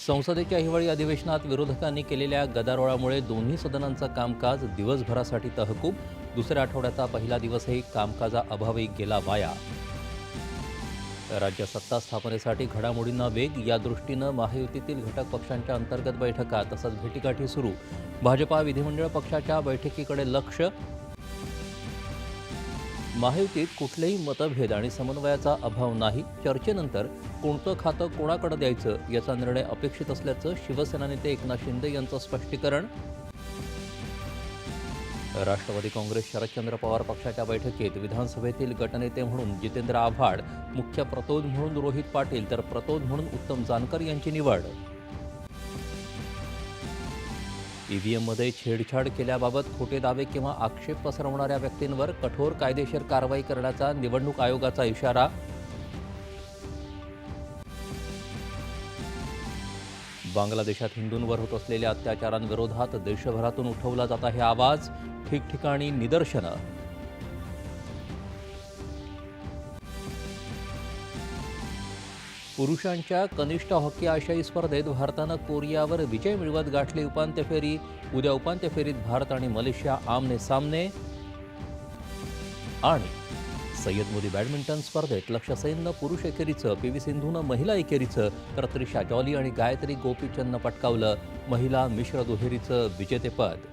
संसदेच्या हिवाळी अधिवेशनात विरोधकांनी केलेल्या गदारोळामुळे दोन्ही सदनांचं कामकाज दिवसभरासाठी तहकूब. दुसऱ्या आठवड्याचा पहिला दिवसही कामकाजाअभावी गेला वाया. राज्य सत्ता स्थापनेसाठी घडामोडींना वेग, या दृष्टीनं महायुतीतील घटक पक्षांच्या अंतर्गत बैठका तसंच भेटीगाठी सुरू. भाजपा विधिमंडळ पक्षाच्या बैठकीकडे लक्ष. महायुतीत कुठलेही मतभेद आणि समन्वयाचा अभाव नाही. चर्चेनंतर कोणतं खातं कोणाकडे द्यायचं याचा निर्णय अपेक्षित असल्याचं शिवसेना नेते एकनाथ शिंदे यांचं स्पष्टीकरण. राष्ट्रवादी काँग्रेस शरदचंद्र पवार पक्षाच्या बैठकीत विधानसभेतील गटनेते म्हणून जितेंद्र आव्हाड, मुख्य प्रतोद म्हणून रोहित पाटील तर प्रतोद म्हणून उत्तम जानकर यांची निवड. ईव्हीएममध्ये छेडछाड केल्याबाबत खोटे दावे किंवा आक्षेप पसरवणाऱ्या व्यक्तींवर कठोर कायदेशीर कारवाई करण्याचा निवडणूक आयोगाचा इशारा. बांगलादेशात हिंदूंवर होत असलेल्या अत्याचारांविरोधात देशभरातून उठवला जात आहे आवाज. ठिकठिकाणी निदर्शनं. पुरुषांच्या कनिष्ठ हॉकी आशियाई स्पर्धेत भारतानं कोरियावर विजय मिळवत गाठली उपांत्य फेरी. उद्या उपांत्य फेरीत भारत आणि मलेशिया आमने सामने. आणि सय्यद मोदी बॅडमिंटन स्पर्धेत लक्ष्य सेननं पुरुष एकेरीचं, पी व्ही सिंधूनं महिला एकेरीचं तर त्रिशा जॉली आणि गायत्री गोपीचंदनं पटकावलं महिला मिश्र दुहेरीचं विजेतेपद.